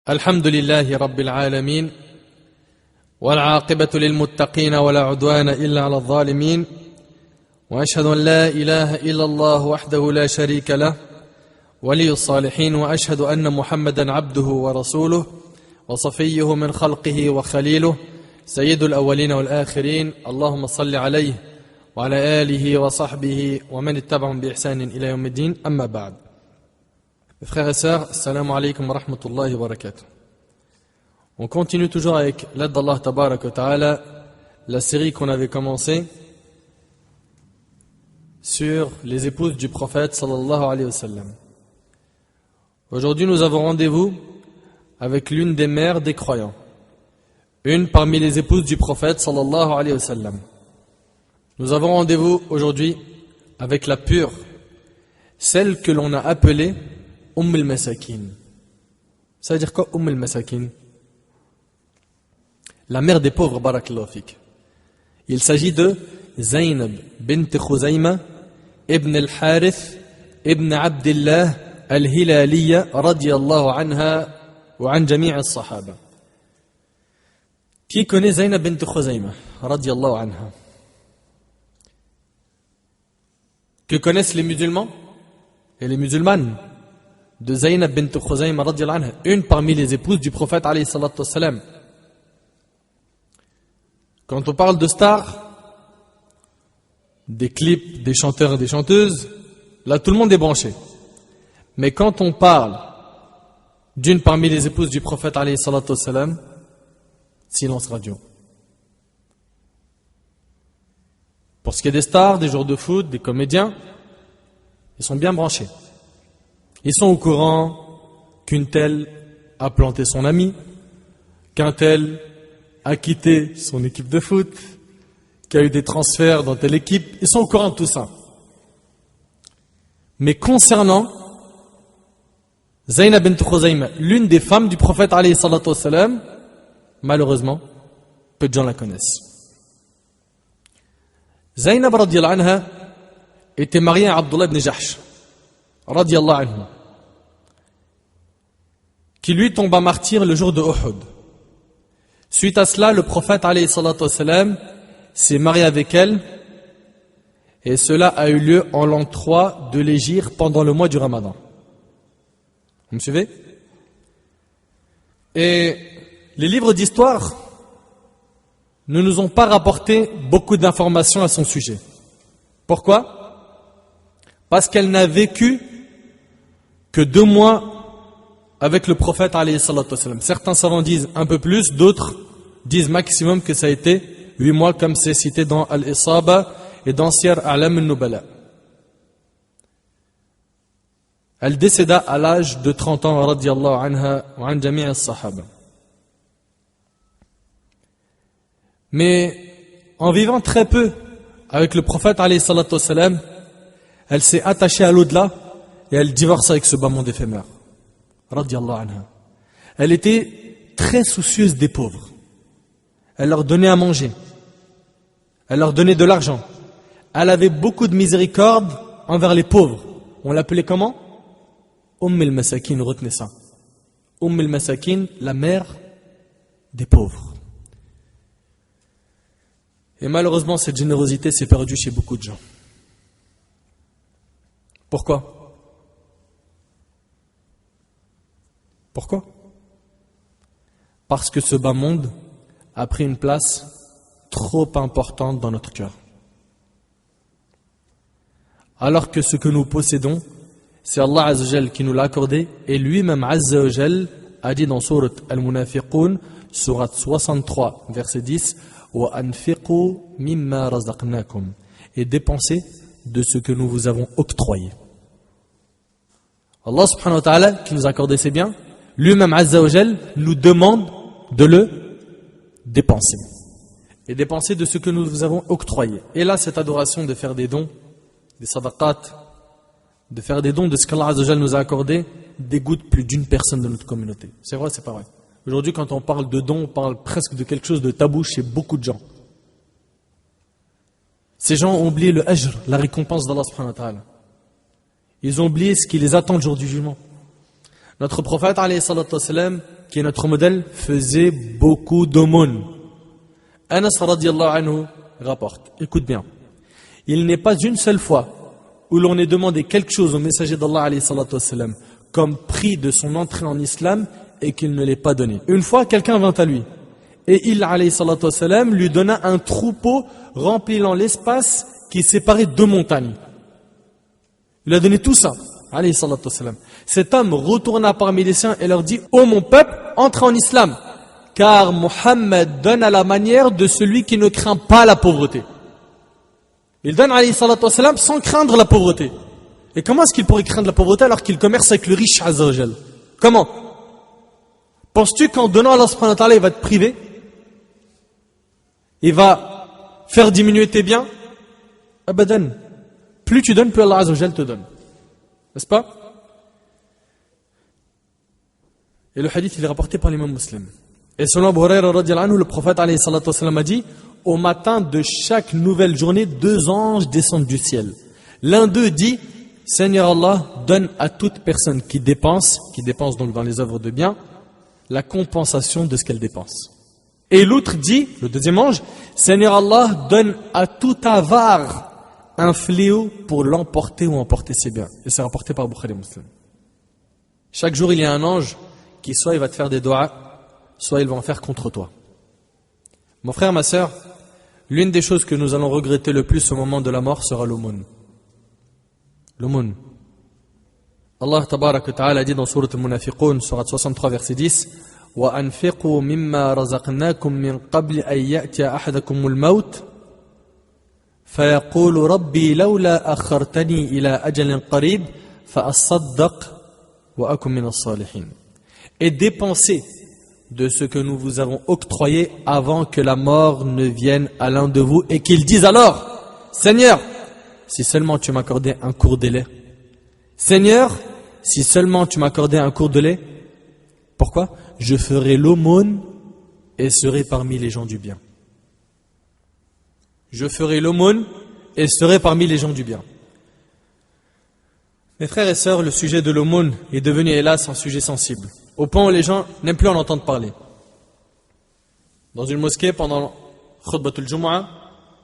الحمد لله رب العالمين والعاقبة للمتقين ولا عدوان إلا على الظالمين وأشهد أن لا إله إلا الله وحده لا شريك له ولي الصالحين وأشهد أن محمدا عبده ورسوله وصفيه من خلقه وخليله سيد الأولين والآخرين اللهم صل عليه وعلى آله وصحبه ومن اتبعهم بإحسان إلى يوم الدين أما بعد. Mes frères et sœurs, assalamu alaikum wa rahmatullahi wa barakatuh. On continue toujours avec l'aide d'Allah tabarak wa ta'ala, la série qu'on avait commencée sur les épouses du prophète sallallahu alayhi wa sallam. Aujourd'hui nous avons rendez-vous avec l'une des mères des croyants, une parmi les épouses du prophète sallallahu alayhi wa sallam. Nous avons rendez-vous aujourd'hui avec la pure, celle que l'on a appelée al-Masakin. Ça veut dire quoi, al-Masakin? La mère des pauvres, barakallahu fik. Il s'agit de Zaynab bint Khuzayma ibn al-Harith ibn Abdillah al-Hilaliya radiyallahu anha wa an jami' al-sahaba. Qui connaît Zaynab bint Khuzayma radiyallahu anha? Que connaissent les musulmans et les musulmanes de Zaynab bint Khuzayma radiyallahu anha, une parmi les épouses du prophète alayhi salatu wassalam. Quand on parle de stars, des clips, des chanteurs et des chanteuses, là tout le monde est branché. Mais quand on parle d'une parmi les épouses du prophète alayhi salatu wassalam, silence radio. Pour ce qui est des stars, des joueurs de foot, des comédiens, ils sont bien branchés. Ils sont au courant qu'une telle a planté son ami, qu'un tel a quitté son équipe de foot, qu'il y a eu des transferts dans telle équipe. Ils sont au courant de tout ça. Mais concernant Zaynab bint Khuzayma, l'une des femmes du prophète alayhi salatu wassalam, malheureusement, peu de gens la connaissent. Zaynab radiyallahu anha était mariée à Abdullah ibn Jahsh radiyallahu anhu, qui lui tomba martyr le jour de Uhud. Suite à cela, le prophète alayhi salatu wassalam s'est marié avec elle, et cela a eu lieu en l'an 3 de l'Hégire pendant le mois du Ramadan. Vous me suivez? Et les livres d'histoire ne nous ont pas rapporté beaucoup d'informations à son sujet. Pourquoi? Parce qu'elle n'a vécu que 2 mois avec le prophète alayhi salatu wassalam. Certains savants disent un peu plus, d'autres disent maximum que ça a été 8 mois, comme c'est cité dans Al-Isaba et dans Siyar A'lam al-Nubala. Elle décéda à l'âge de 30 ans radiyallahu anha wa an jami' as-sahaba. Mais en vivant très peu avec le prophète alayhi salatu wassalam, elle s'est attachée à l'au-delà et elle divorce avec ce bas monde éphémère. Radiyallahu anha. Elle était très soucieuse des pauvres. Elle leur donnait à manger. Elle leur donnait de l'argent. Elle avait beaucoup de miséricorde envers les pauvres. On l'appelait comment? al-Masakin, retenez ça. al-Masakin, la mère des pauvres. Et malheureusement, cette générosité s'est perdue chez beaucoup de gens. Pourquoi? Pourquoi? Parce que ce bas monde a pris une place trop importante dans notre cœur. Alors que ce que nous possédons, c'est Allah Azza wa Jal qui nous l'a accordé, et lui-même Azza wa Jal a dit dans Surat Al-Munafiqun, Surat 63, verset 10, wa anfiqu mimma razaqnakum, et dépensez de ce que nous vous avons octroyé. Allah subhanahu wa ta'ala, qui nous a accordé ces biens, lui-même Azza wa Jal nous demande de le dépenser. Et dépenser de ce que nous vous avons octroyé. Et là, cette adoration de faire des dons, des sadaqat, de faire des dons de ce qu'Allah Azza wa Jal nous a accordé, dégoûte plus d'une personne de notre communauté. C'est vrai, c'est pas vrai. Aujourd'hui, quand on parle de dons, on parle presque de quelque chose de tabou chez beaucoup de gens. Ces gens ont oublié le ajr, la récompense d'Allah subhanahu wa ta'ala. Ils ont oublié ce qui les attend le jour du jugement. Notre prophète alayhi salatu wassalam qui est notre modèle, faisait beaucoup d'aumônes. Anas radiallahu anhu rapporte, écoute bien, il n'est pas une seule fois où l'on ait demandé quelque chose au messager d'Allah alayhi salatu wassalam, comme prix de son entrée en islam et qu'il ne l'ait pas donné. Une fois, quelqu'un vint à lui et il alayhi salatu wassalam, lui donna un troupeau remplissant l'espace qui séparait deux montagnes. Il a donné tout ça, alayhi salatu wassalam. Cet homme retourna parmi les siens et leur dit: ô mon peuple, entrez en islam, car Mohammed donne à la manière de celui qui ne craint pas la pauvreté. Il donne alayhi salatu wassalam sans craindre la pauvreté. Et comment est-ce qu'il pourrait craindre la pauvreté alors qu'il commerce avec le riche Azza wa Jal? Comment? Penses-tu qu'en donnant, Allah subhanahu wa ta'ala, il va te priver? Il va faire diminuer tes biens? Abadan. Plus tu donnes, plus Allah Azza wa Jal te donne. N'est-ce pas? Et le hadith, il est rapporté par l'imam muslim. Et selon Abu Hurayra radiyallahu anhu, le prophète alayhi salatu wassalam a dit: au matin de chaque nouvelle journée, 2 anges descendent du ciel. L'un d'eux dit: Seigneur Allah, donne à toute personne qui dépense donc dans les œuvres de bien, la compensation de ce qu'elle dépense. Et l'autre dit, le deuxième ange: Seigneur Allah, donne à tout avare un fléau pour l'emporter ou emporter ses biens. Et c'est rapporté par Bukhari Muslim. Chaque jour, il y a un ange qui soit il va te faire des doigts, soit il va en faire contre toi. Mon frère, ma sœur, l'une des choses que nous allons regretter le plus au moment de la mort sera l'aumône. L'aumône. Allah tabarak wa ta'ala dit dans Surat al-Munafiqun, Surat 63, verset 10: وَأَنْفِقُوا مِمَّا رَزَقْنَاكُمْ مِنْ قَبْلِ أَنْ يَأْتِيَ أَحَدَكُمُ الْمَوْتِ فَيَقُولُ رَبِّي لَوْلَا أَخَّرْتَنِي إِلَى أَجَلٍ قَرِيبٍ فَأَصَّدَّقْ وَأَكُنْ مِنَ الصَّالِحِينَ. Et dépensez de ce que nous vous avons octroyé avant que la mort ne vienne à l'un de vous et qu'il dise alors: Seigneur, si seulement tu m'accordais un court délai. Seigneur, si seulement tu m'accordais un court délai. Pourquoi? Je ferai l'aumône et serai parmi les gens du bien. Je ferai l'aumône et serai parmi les gens du bien. Mes frères et sœurs, le sujet de l'aumône est devenu hélas un sujet sensible, au point où les gens n'aiment plus en entendre parler. Dans une mosquée, pendant Khutbatul Jumu'ah,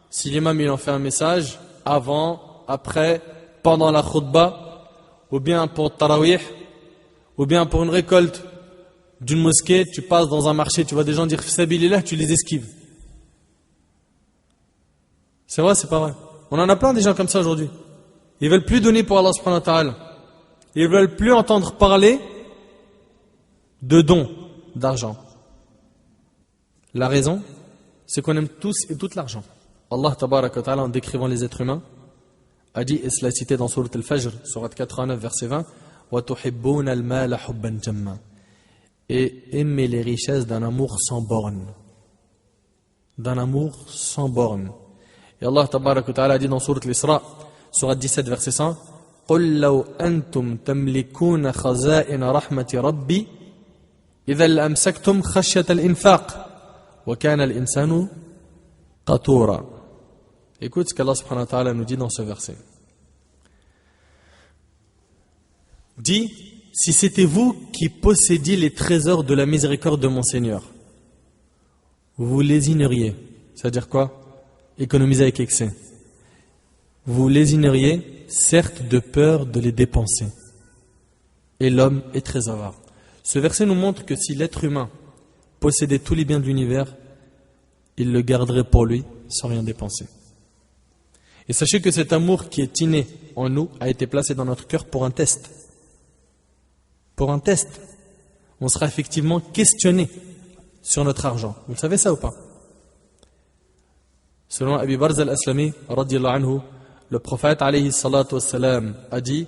si l'imam il en fait un message, avant, après, pendant la khutbah, ou bien pour Tarawih, ou bien pour une récolte d'une mosquée, tu passes dans un marché, tu vois des gens dire Fisabilillah, tu les esquives. C'est vrai, c'est pas vrai. On en a plein des gens comme ça aujourd'hui. Ils veulent plus donner pour Allah subhanahu wa ta'ala. Ils veulent plus entendre parler de dons, d'argent. La raison, c'est qu'on aime tous et toute l'argent. Allah tabarak wa ta'ala, en décrivant les êtres humains, a dit, et cela est cité dans Surat al-Fajr, Surat 89, verset 20, وَتُحِبُّونَ الْمَالَ حُبًّا جَمًّا. Et aimer les richesses d'un amour sans borne. D'un amour sans borne. Et Allah tabarak wa ta'ala a dit dans Surat al-Isra, Surat 17, verset 100, قُلْ لَوْ أَنْتُمْ تَمْلِكُونَ خَزَائِنَ رَحْمَةِ رَبِّي إِذَا لَأَمْسَكْتُمْ خَشْيَةَ الْإِنْفَاقِ وَكَانَ الْإِنسَانُ قَتُورًا. Écoute ce qu'Allah subhanahu wa ta'ala nous dit dans ce verset. Dis, si c'était vous qui possédiez les trésors de la miséricorde de mon Seigneur, vous lésineriez. C'est-à-dire quoi? Économiser avec excès. Vous lésineriez, certes, de peur de les dépenser. Et l'homme est très avare. Ce verset nous montre que si l'être humain possédait tous les biens de l'univers, il le garderait pour lui sans rien dépenser. Et sachez que cet amour qui est inné en nous a été placé dans notre cœur pour un test. Pour un test. On sera effectivement questionné sur notre argent. Vous le savez ça ou pas? Selon Abi Barz al-Aslami, radiyallahu anhu, le prophète alayhi salatu wassalam a dit: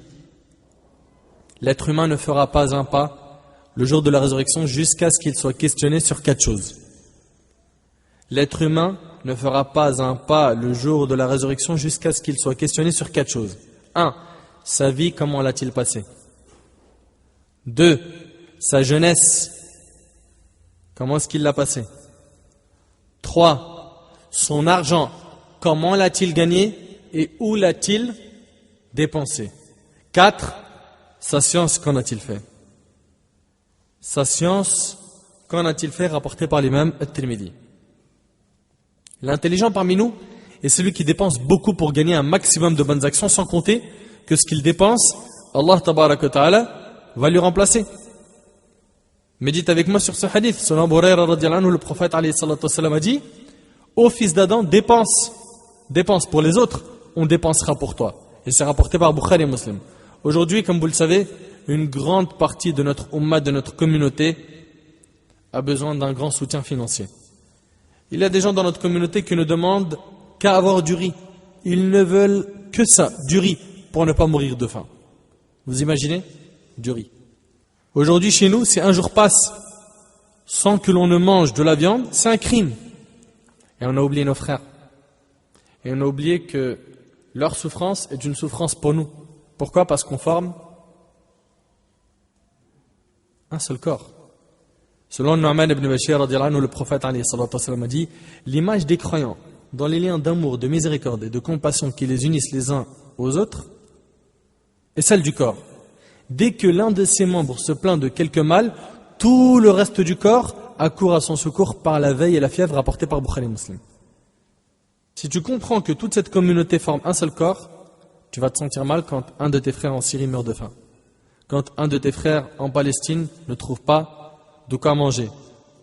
l'être humain ne fera pas un pas le jour de la résurrection jusqu'à ce qu'il soit questionné sur 4 choses. L'être humain ne fera pas un pas le jour de la résurrection jusqu'à ce qu'il soit questionné sur 4 choses. 1. Sa vie, comment l'a-t-il passée? 2. Sa jeunesse, comment est-ce qu'il l'a passée? 3. Son argent, comment l'a-t-il gagné et où l'a-t-il dépensé? 4. Sa science, qu'en a-t-il fait? Sa science, Qu'en a-t-il fait rapporté par l'imam At-Tirmidhi? L'intelligent parmi nous est celui qui dépense beaucoup pour gagner un maximum de bonnes actions, sans compter que ce qu'il dépense, Allah tabaraka wa ta'ala va lui remplacer. Médite avec moi sur ce hadith. Selon Abu Hurayra radiyallahu anhu, le prophète alayhi salatu wassalam a dit: ô fils d'Adam, dépense pour les autres, on dépensera pour toi. Et c'est rapporté par Bukhari et Muslim. Aujourd'hui, comme vous le savez, une grande partie de notre ummah, de notre communauté, a besoin d'un grand soutien financier. Il y a des gens dans notre communauté qui ne demandent qu'à avoir du riz. Ils ne veulent que ça, du riz, pour ne pas mourir de faim. Vous imaginez? Du riz. Aujourd'hui, chez nous, si un jour passe sans que l'on ne mange de la viande, c'est un crime. Et on a oublié nos frères. Et on a oublié que leur souffrance est une souffrance pour nous. Pourquoi? Parce qu'on forme un seul corps. Selon Nu'man ibn Bashir, le prophète a dit: l'image des croyants dans les liens d'amour, de miséricorde et de compassion qui les unissent les uns aux autres est celle du corps. Dès que l'un de ses membres se plaint de quelque mal, tout le reste du corps accourt à son secours par la veille et la fièvre, rapportée par Bukhari et Muslim. Si tu comprends que toute cette communauté forme un seul corps, tu vas te sentir mal quand un de tes frères en Syrie meurt de faim. Quand un de tes frères en Palestine ne trouve pas de quoi manger,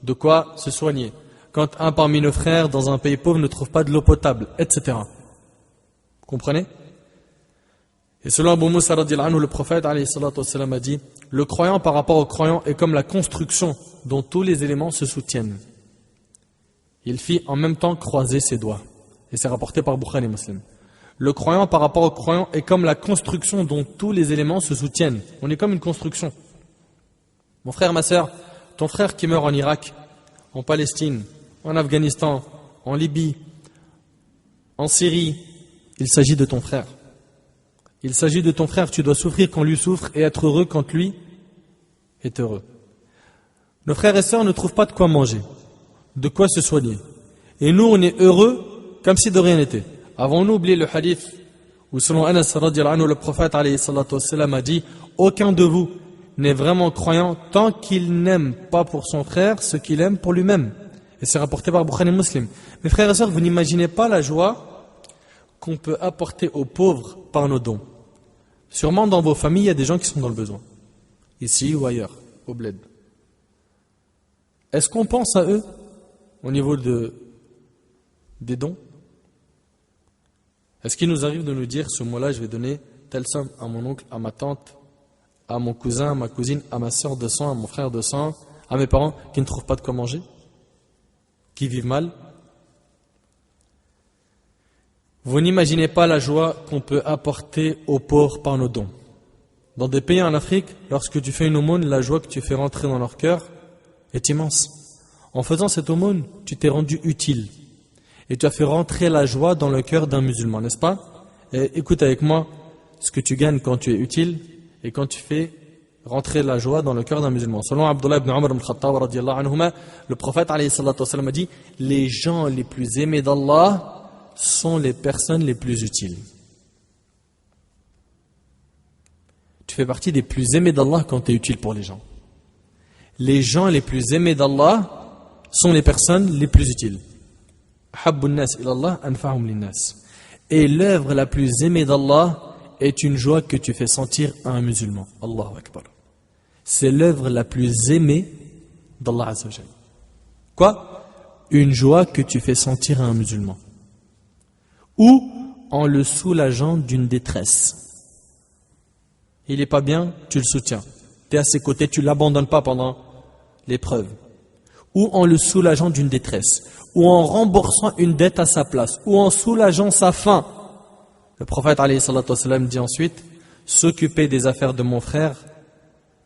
de quoi se soigner. Quand un parmi nos frères dans un pays pauvre ne trouve pas de l'eau potable, etc. Vous comprenez? Et selon Abu Musa radiyallahu anhu, le prophète alayhi salatu wassalam a dit: le croyant par rapport au croyant est comme la construction dont tous les éléments se soutiennent. Il fit en même temps croiser ses doigts. Et c'est rapporté par Bukhari et Muslim. Le croyant par rapport au croyant est comme la construction dont tous les éléments se soutiennent. On est comme une construction. Mon frère, ma sœur, ton frère qui meurt en Irak, en Palestine, en Afghanistan, en Libye, en Syrie, il s'agit de ton frère. Il s'agit de ton frère, tu dois souffrir quand lui souffre et être heureux quand lui est heureux. Nos frères et sœurs ne trouvent pas de quoi manger, de quoi se soigner. Et nous, on est heureux comme si de rien n'était. Avons-nous oublié le hadith où selon Anas radiyallahu anhu, le prophète alayhi salatu wassalam a dit: aucun de vous n'est vraiment croyant tant qu'il n'aime pas pour son frère ce qu'il aime pour lui-même. Et c'est rapporté par Bukhari et Muslim. Mes frères et sœurs, vous n'imaginez pas la joie qu'on peut apporter aux pauvres par nos dons. Sûrement dans vos familles, il y a des gens qui sont dans le besoin. Ici ou ailleurs, au bled. Est-ce qu'on pense à eux au niveau des dons? Est-ce qu'il nous arrive de nous dire, ce mois-là, je vais donner telle somme à mon oncle, à ma tante, à mon cousin, à ma cousine, à ma soeur de sang, à mon frère de sang, à mes parents qui ne trouvent pas de quoi manger, qui vivent mal? Vous n'imaginez pas la joie qu'on peut apporter aux pauvres par nos dons. Dans des pays en Afrique, lorsque tu fais une aumône, la joie que tu fais rentrer dans leur cœur est immense. En faisant cette aumône, tu t'es rendu utile. Et tu as fait rentrer la joie dans le cœur d'un musulman, n'est-ce pas? Et écoute avec moi ce que tu gagnes quand tu es utile et quand tu fais rentrer la joie dans le cœur d'un musulman. Selon Abdullah ibn Umar ibn Khattab radiyallahu anhuma, le prophète alayhi salatu wassalam a dit: les gens les plus aimés d'Allah sont les personnes les plus utiles. Tu fais partie des plus aimés d'Allah quand tu es utile pour les gens. Les gens les plus aimés d'Allah sont les personnes les plus utiles. Et l'œuvre la plus aimée d'Allah est une joie que tu fais sentir à un musulman. Allahu Akbar. C'est l'œuvre la plus aimée d'Allah Azza wa Jalla. Quoi? Une joie que tu fais sentir à un musulman. Ou en le soulageant d'une détresse. Il n'est pas bien, tu le soutiens. Tu es à ses côtés, tu ne l'abandonnes pas pendant l'épreuve. Ou en le soulageant d'une détresse. Ou en remboursant une dette à sa place. Ou en soulageant sa faim. Le prophète alayhi salatu wassalam dit ensuite: s'occuper des affaires de mon frère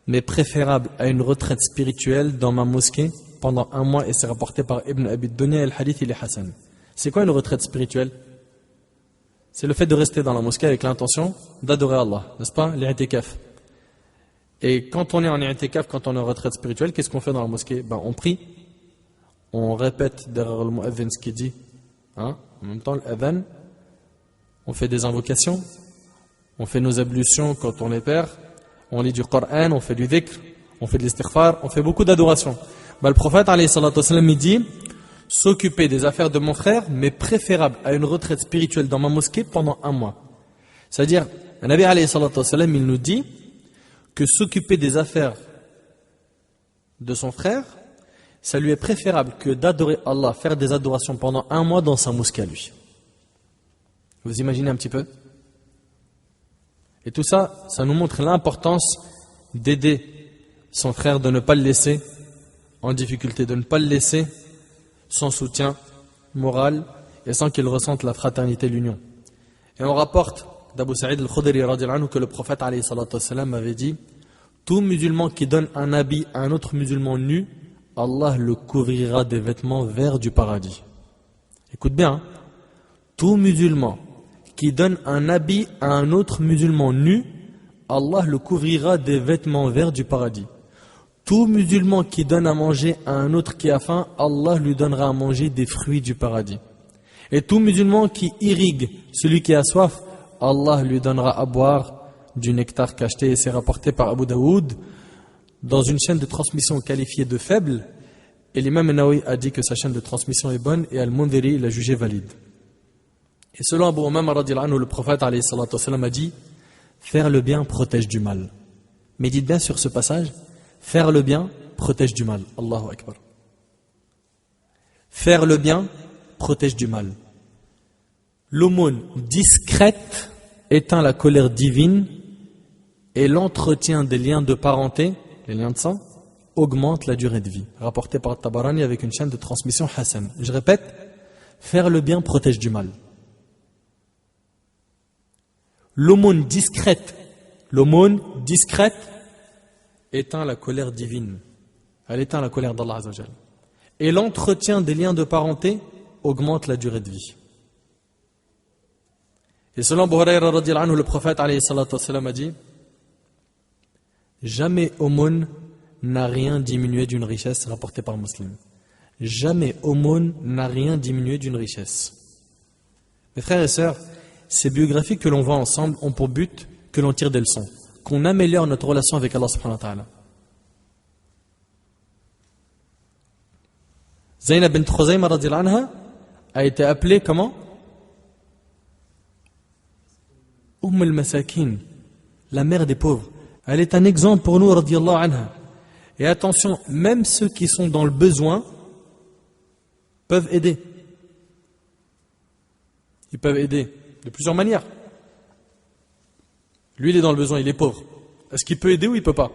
m'est préférable à une retraite spirituelle dans ma mosquée pendant 1 mois, et c'est rapporté par Ibn Abi Dunya, et le hadith il est Hassan. C'est quoi une retraite spirituelle? C'est le fait de rester dans la mosquée avec l'intention d'adorer Allah, n'est-ce pas? L'i'tikaf. Et quand on est en i'tikaf, quand on est en retraite spirituelle, qu'est-ce qu'on fait dans la mosquée? On prie, on répète derrière le mu'adhin ce qu'il dit, en même temps l'adhan, on fait des invocations, on fait nos ablutions quand on les perd, on lit du Coran, on fait du dhikr, on fait de l'istighfar, on fait beaucoup d'adoration. Le prophète alayhi salatu wassalam, il dit s'occuper des affaires de mon frère m'est préférable à une retraite spirituelle dans ma mosquée pendant 1 mois. C'est-à-dire, le Nabi alayhi salatu wassalam, il nous dit que s'occuper des affaires de son frère, ça lui est préférable que d'adorer Allah, faire des adorations pendant 1 mois dans sa mosquée à lui. Vous imaginez un petit peu? Et tout ça, ça nous montre l'importance d'aider son frère, de ne pas le laisser en difficulté, de ne pas le laisser sans soutien moral et sans qu'il ressente la fraternité et l'union. Et on rapporte d'Abu Sa'id al-Khudri radhiyallahu anhu que le prophète alayhi salatu wassalam avait dit: tout musulman qui donne un habit à un autre musulman nu, Allah le couvrira des vêtements verts du paradis. Écoute bien, hein? Tout musulman qui donne un habit à un autre musulman nu, Allah le couvrira des vêtements verts du paradis. Tout musulman qui donne à manger à un autre qui a faim, Allah lui donnera à manger des fruits du paradis. Et tout musulman qui irrigue celui qui a soif, Allah lui donnera à boire du nectar cacheté. Et c'est rapporté par Abu Daoud dans une chaîne de transmission qualifiée de faible. Et l'imam Nawawi a dit que sa chaîne de transmission est bonne et Al-Mundhiri l'a jugée valide. Et selon Abu Umama radhiyallahu anhu, le prophète alayhi salatu wassalam a dit: faire le bien protège du mal. Médite bien sur ce passage. Faire le bien protège du mal. Allahu Akbar. Faire le bien protège du mal. L'aumône discrète éteint la colère divine et l'entretien des liens de parenté, les liens de sang, augmente la durée de vie. Rapporté par Tabarani avec une chaîne de transmission Hassan. Je répète, faire le bien protège du mal. L'aumône discrète éteint la colère divine. Elle éteint la colère d'Allah Azza wa Jalla. Et l'entretien des liens de parenté augmente la durée de vie. Et selon Abu Hurayra radhiyallahu anhu, le prophète alayhi salatu wassalam a dit: jamais aumône n'a rien diminué d'une richesse, rapporté par Muslim. Jamais aumône n'a rien diminué d'une richesse. Mes frères et sœurs, ces biographies que l'on voit ensemble ont pour but que l'on tire des leçons, qu'on améliore notre relation avec Allah subhanahu wa ta'ala. Zaynab bint Khuzayma radhiyallahu anha a été appelée comment? al-Masakin, la mère des pauvres. Elle est un exemple pour nous radhiyallahu anha. Et attention, même ceux qui sont dans le besoin peuvent aider. Ils peuvent aider de plusieurs manières. Lui, il est dans le besoin, il est pauvre. Est-ce qu'il peut aider ou il ne peut pas?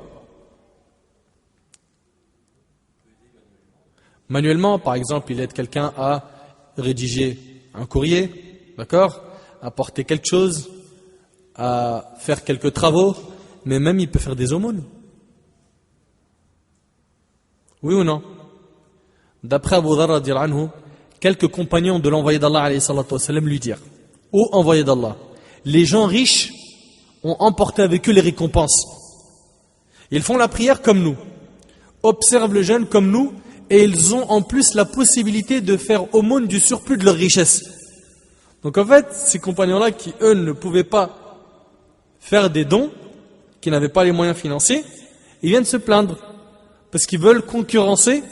Manuellement, par exemple, il aide quelqu'un à rédiger un courrier, d'accord? À porter quelque chose, à faire quelques travaux, mais même il peut faire des aumônes. Oui ou non? D'après Abu Dharr radhiyallahu anhu, quelques compagnons de l'envoyé d'Allah alayhi salatu wassalam lui dirent: ô envoyé d'Allah, les gens riches ont emporté avec eux les récompenses. Ils font la prière comme nous, observent le jeûne comme nous, et ils ont en plus la possibilité de faire aumône du surplus de leur richesse. Donc en fait, ces compagnons-là qui, eux, ne pouvaient pas faire des dons, qui n'avaient pas les moyens financiers, ils viennent se plaindre, parce qu'ils veulent concurrencer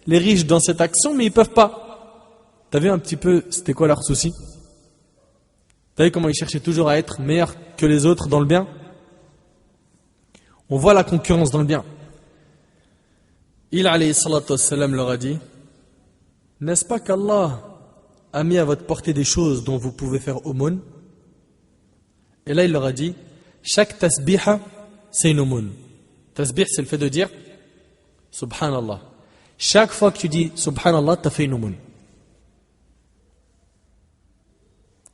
les riches dans cette action, mais ils ne peuvent pas. T'as vu un petit peu, c'était quoi leur souci? T'as vu comment ils cherchaient toujours à être meilleurs que les autres dans le bien? On voit la concurrence dans le bien. Il alayhi salatu wassalam leur a dit: n'est-ce pas qu'Allah a mis à votre portée des choses dont vous pouvez faire aumône? Et là il leur a dit: chaque tasbiha c'est une aumône. Tasbih c'est le fait de dire Subhanallah. Chaque fois que tu dis Subhanallah, tu as fait une aumône.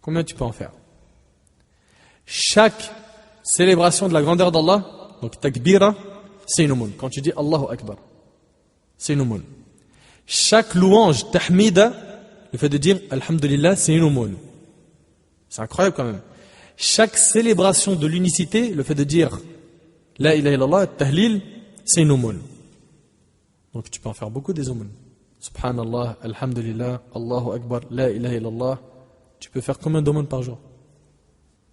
Combien tu peux en faire? Chaque célébration de la grandeur d'Allah, donc takbira, c'est une aumône. Quand tu dis Allahu Akbar, c'est une aumône. Chaque louange, tahmida, le fait de dire Alhamdulillah, c'est une aumône. C'est incroyable quand même. Chaque célébration de l'unicité, le fait de dire La ilaha illallah, tahlil, c'est une aumône. Donc tu peux en faire beaucoup des aumônes. Subhanallah, Alhamdulillah, Allahu Akbar, La ilaha illallah. Tu peux faire combien d'aumônes par jour?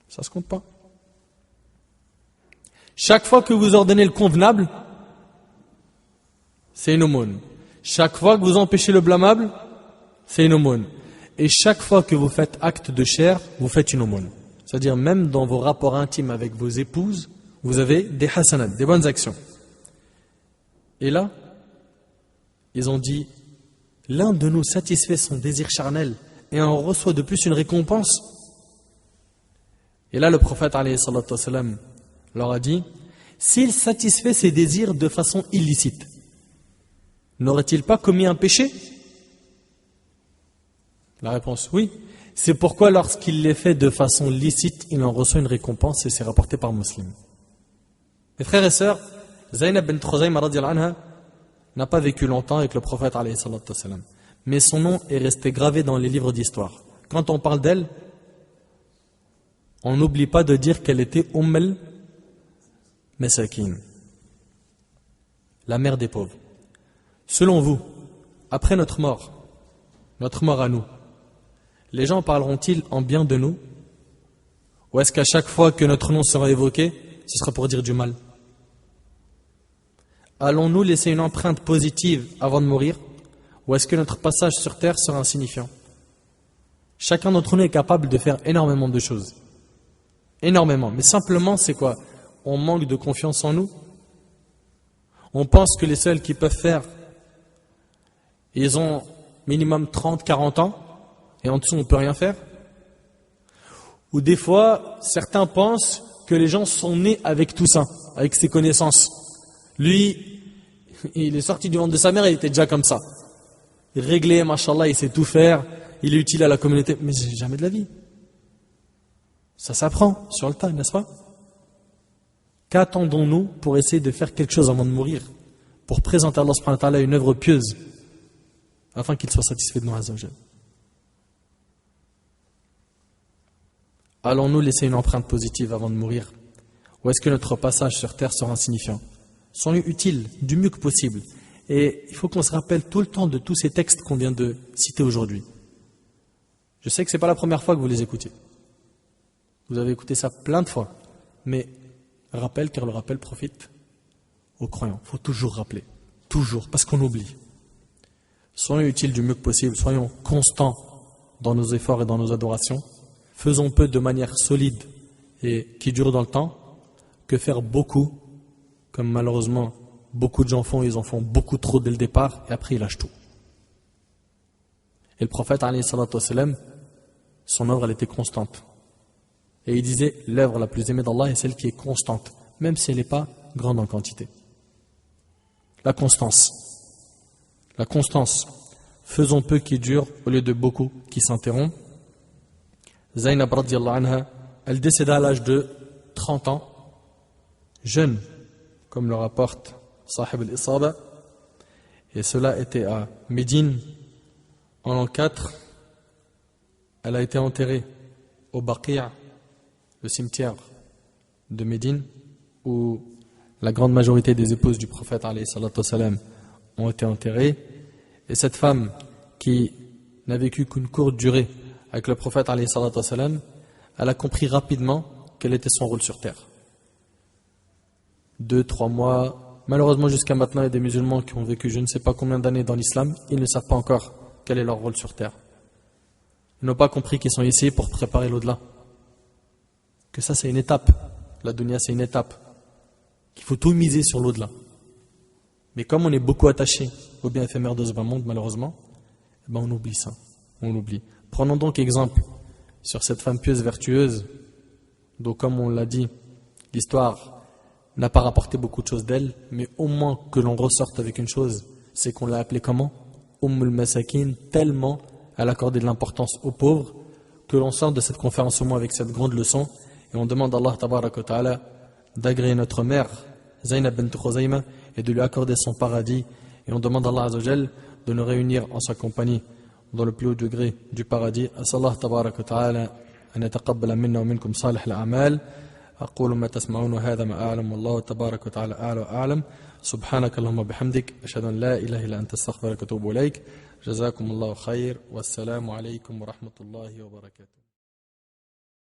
Ça se compte pas. Chaque fois que vous ordonnez le convenable, c'est une aumône. Chaque fois que vous empêchez le blâmable, c'est une aumône. Et chaque fois que vous faites acte de chair, vous faites une aumône. C'est-à-dire même dans vos rapports intimes avec vos épouses, vous avez des hasanat, des bonnes actions. Et là, ils ont dit, l'un de nous satisfait son désir charnel et en reçoit de plus une récompense. Et là, le prophète alayhi salatu wassalam leur a dit, s'il satisfait ses désirs de façon illicite, n'aurait-il pas commis un péché? La réponse, oui. C'est pourquoi lorsqu'il les fait de façon licite, il en reçoit une récompense et c'est rapporté par Muslim. Mes frères et sœurs, Zaynab bint Khuzayma radiyallahu anha n'a pas vécu longtemps avec le prophète alayhi salatu wassalam. Mais son nom est resté gravé dans les livres d'histoire. Quand on parle d'elle, on n'oublie pas de dire qu'elle était Masakin, la mère des pauvres. Selon vous, après notre mort à nous, les gens parleront-ils en bien de nous? Ou est-ce qu'à chaque fois que notre nom sera évoqué, ce sera pour dire du mal? Allons-nous laisser une empreinte positive avant de mourir? Ou est-ce que notre passage sur terre sera insignifiant? Chacun d'entre nous est capable de faire énormément de choses. Énormément. Mais simplement, c'est quoi? On manque de confiance en nous. On pense que les seuls qui peuvent faire, ils ont minimum 30, 40 ans, et en dessous on ne peut rien faire. Ou des fois, certains pensent que les gens sont nés avec tout ça, avec ces connaissances. Lui, il est sorti du ventre de sa mère, il était déjà comme ça. Réglé, machallah, il sait tout faire, il est utile à la communauté, mais jamais de la vie. Ça s'apprend sur le tas, n'est-ce pas? Qu'attendons-nous pour essayer de faire quelque chose avant de mourir, pour présenter à Allah subhanahu wa ta'ala une œuvre pieuse, afin qu'il soit satisfait de nous, azza wa jal? Allons-nous laisser une empreinte positive avant de mourir? Ou est-ce que notre passage sur terre sera insignifiant? Soyons utiles du mieux que possible. Et il faut qu'on se rappelle tout le temps de tous ces textes qu'on vient de citer aujourd'hui. Je sais que ce n'est pas la première fois que vous les écoutez. Vous avez écouté ça plein de fois. Mais rappel, car le rappel profite aux croyants. Il faut toujours rappeler. Toujours, parce qu'on oublie. Soyons utiles du mieux que possible. Soyons constants dans nos efforts et dans nos adorations. Faisons peu de manière solide et qui dure dans le temps, que faire beaucoup, comme malheureusement beaucoup de gens font, ils en font beaucoup trop dès le départ et après ils lâchent tout. Et le prophète alayhi salatu wassalam, son œuvre elle était constante. Et il disait, l'œuvre la plus aimée d'Allah est celle qui est constante, même si elle n'est pas grande en quantité. La constance. La constance. Faisons peu qui dure au lieu de beaucoup qui s'interrompt. Zaynab radiyallahu anha, elle décéda à l'âge de 30 ans, jeune, comme le rapporte Sahib al-Isaba, et cela était à Médine, en l'an 4. Elle a été enterrée au Baqi', le cimetière de Médine, où la grande majorité des épouses du prophète alayhi salatu wassalam ont été enterrées. Et cette femme qui n'a vécu qu'une courte durée avec le prophète alayhi salatu wassalam, elle a compris rapidement quel était son rôle sur terre. 2-3 mois, malheureusement jusqu'à maintenant il y a des musulmans qui ont vécu je ne sais pas combien d'années dans l'islam, ils ne savent pas encore quel est leur rôle sur terre. Ils n'ont pas compris qu'ils sont ici pour préparer l'au-delà. Que ça c'est une étape, la dunya c'est une étape, qu'il faut tout miser sur l'au-delà. Mais comme on est beaucoup attaché au bien éphémère de ce bas monde malheureusement, eh ben on oublie ça, on l'oublie. Prenons donc exemple sur cette femme pieuse, vertueuse, dont comme on l'a dit, l'histoire n'a pas rapporté beaucoup de choses d'elle, mais au moins que l'on ressorte avec une chose, c'est qu'on l'a appelée comment? Masakin, tellement elle accordait de l'importance aux pauvres, que l'on sort de cette conférence au moins avec cette grande leçon, et on demande à Allah tabaraka wa ta'ala d'agréer notre mère, Zaynab bint Khuzayma, et de lui accorder son paradis, et on demande à Allah azza wa jal de nous réunir en sa compagnie dans le plus haut degré du paradis. As'Allah tabaraka wa ta'ala an yataqabbala minna wa minkum salih al-a'mal. أقول ما تسمعون وهذا ما أعلم والله تبارك وتعالى أعلى وأعلم سبحانك اللهم بحمدك أشهد أن لا إله إلا أنت أستغفرك وأتوب إليك جزاكم الله خير والسلام عليكم ورحمة الله وبركاته.